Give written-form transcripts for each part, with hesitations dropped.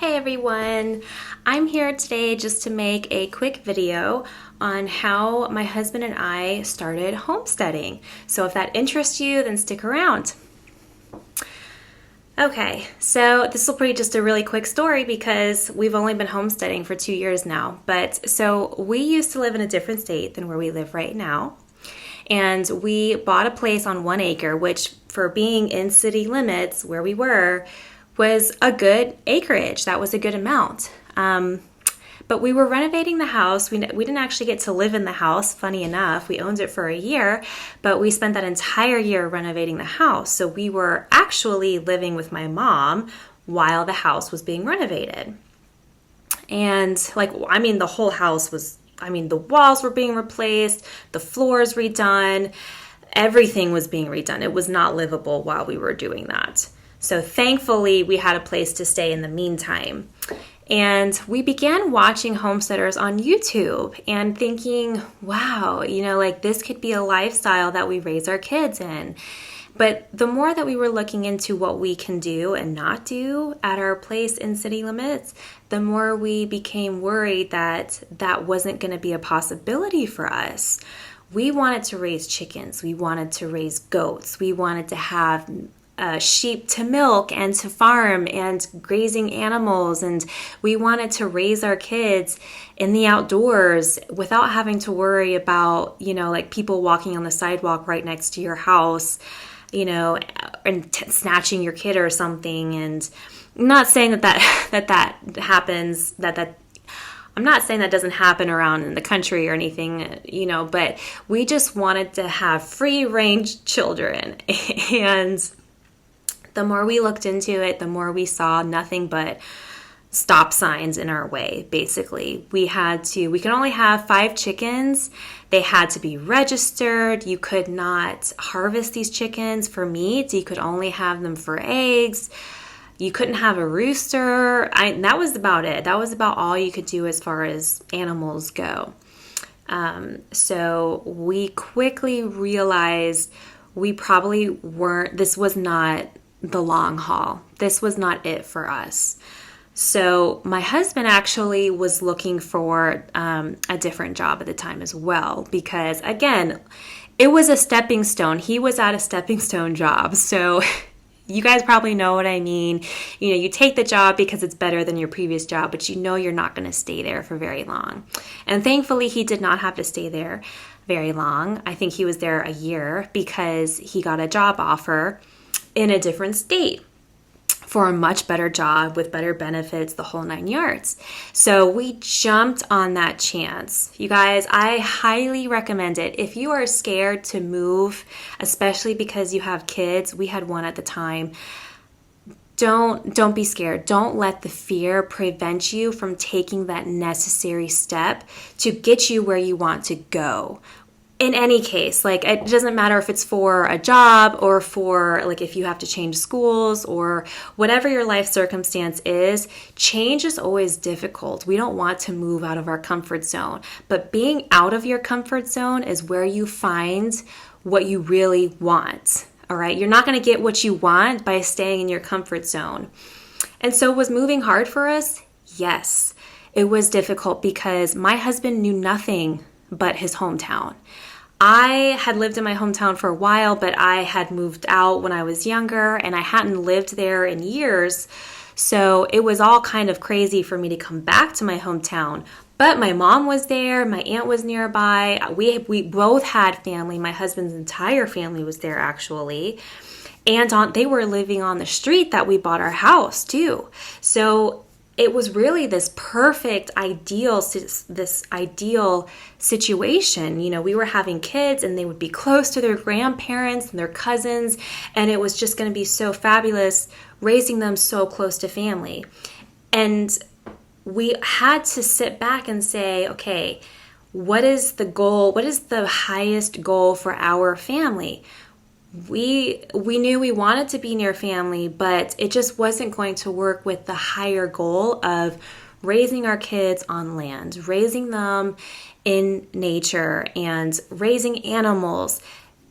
Hey everyone, I'm here today just to make a quick video on how my husband and I started homesteading. So if that interests you, then stick around. Okay, so this will be just a really quick story because we've only been homesteading for 2 years now. But so we used to live in a different state than where we live right now. And we bought a place on 1 acre, which for being in city limits where we were, was a good acreage. That was a good amount. But we were renovating the house. We didn't actually get to live in the house, funny enough. We owned it for a year, but we spent that entire year renovating the house. So we were actually living with my mom while the house was being renovated. And the whole house was, the walls were being replaced, the floors redone, everything was being redone. It was not livable while we were doing that. So thankfully, we had a place to stay in the meantime. And we began watching homesteaders on YouTube and thinking, wow, this could be a lifestyle that we raise our kids in. But the more that we were looking into what we can do and not do at our place in city limits, the more we became worried that that wasn't going to be a possibility for us. We wanted to raise chickens. We wanted to raise goats. We wanted to have sheep to milk and to farm and grazing animals, and we wanted to raise our kids in the outdoors without having to worry about people walking on the sidewalk right next to your house, and snatching your kid or something. And I'm not saying that happens, I'm not saying that doesn't happen around in the country or anything, but we just wanted to have free range children. And the more we looked into it, the more we saw nothing but stop signs in our way, basically. We could only have 5 chickens. They had to be registered. You could not harvest these chickens for meat. You could only have them for eggs. You couldn't have a rooster. That was about it. That was about all you could do as far as animals go. So we quickly realized we probably weren't, this was not the long haul. This was not it for us. So my husband actually was looking for a different job at the time as well, because again, it was a stepping stone. He was at a stepping stone job. So you guys probably know what I mean. You take the job because it's better than your previous job, but you're not going to stay there for very long. And thankfully, he did not have to stay there very long. I think he was there a year because he got a job offer in a different state for a much better job with better benefits, the whole 9 yards. So we jumped on that chance. You guys, I highly recommend it. If you are scared to move, especially because you have kids, we had one at the time, don't be scared. Don't let the fear prevent you from taking that necessary step to get you where you want to go. In any case, it doesn't matter if it's for a job or for if you have to change schools or whatever your life circumstance is, change is always difficult. We don't want to move out of our comfort zone, but being out of your comfort zone is where you find what you really want. All right. You're not going to get what you want by staying in your comfort zone. And so was moving hard for us? Yes, it was difficult because my husband knew nothing but his hometown. I had lived in my hometown for a while, but I had moved out when I was younger and I hadn't lived there in years. So it was all kind of crazy for me to come back to my hometown. But my mom was there, my aunt was nearby. We both had family. My husband's entire family was there actually. And they were living on the street that we bought our house too. So it was really this perfect, ideal situation. We were having kids and they would be close to their grandparents and their cousins. And it was just going to be so fabulous raising them so close to family. And we had to sit back and say, okay, what is the goal? What is the highest goal for our family? We knew we wanted to be near family, but it just wasn't going to work with the higher goal of raising our kids on land, raising them in nature, and raising animals.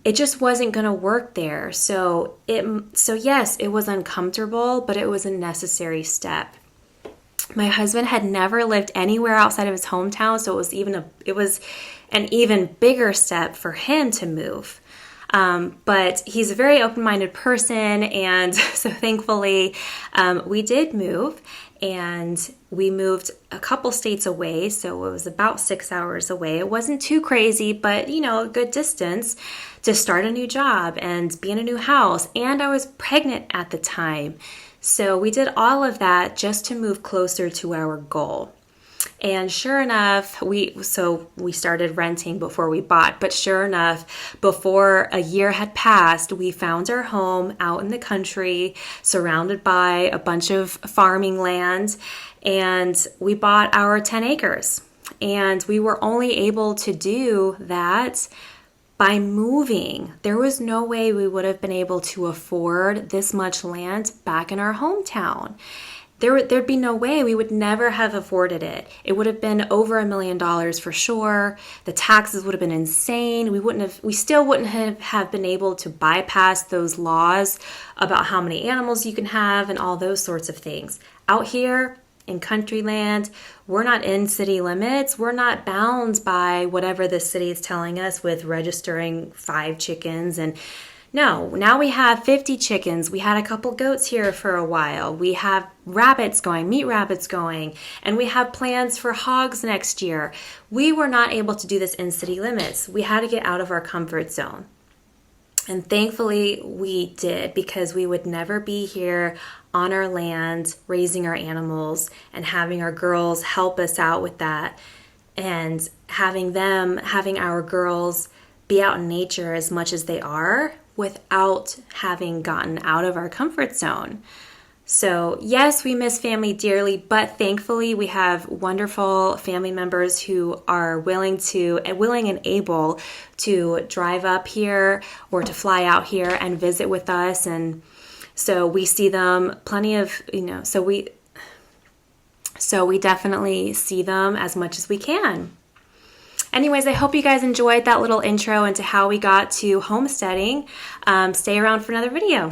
It just wasn't going to work there. So yes, it was uncomfortable, but it was a necessary step. My husband had never lived anywhere outside of his hometown, so it was an even bigger step for him to move. But he's a very open-minded person, and so thankfully we did move, and we moved a couple states away, so it was about 6 hours away. It wasn't too crazy, but a good distance to start a new job and be in a new house, and I was pregnant at the time. So we did all of that just to move closer to our goal. And sure enough, we started renting before we bought, but sure enough, before a year had passed, we found our home out in the country, surrounded by a bunch of farming land, and we bought our 10 acres. And we were only able to do that by moving. There was no way we would have been able to afford this much land back in our hometown. There'd be no way. We would never have afforded it. It would have been over $1 million for sure. The taxes would have been insane. We still wouldn't have been able to bypass those laws about how many animals you can have and all those sorts of things. Out here in country land, we're not in city limits. We're not bound by whatever the city is telling us with registering 5 chickens. And no, now we have 50 chickens. We had a couple goats here for a while. We have meat rabbits going, and we have plans for hogs next year. We were not able to do this in city limits. We had to get out of our comfort zone. And thankfully we did, because we would never be here on our land raising our animals and having our girls help us out with that, and having our girls be out in nature as much as they are without having gotten out of our comfort zone. So yes, we miss family dearly, but thankfully we have wonderful family members who are willing and able to drive up here or to fly out here and visit with us. And so we see them so we definitely see them as much as we can. Anyways, I hope you guys enjoyed that little intro into how we got to homesteading. Stay around for another video.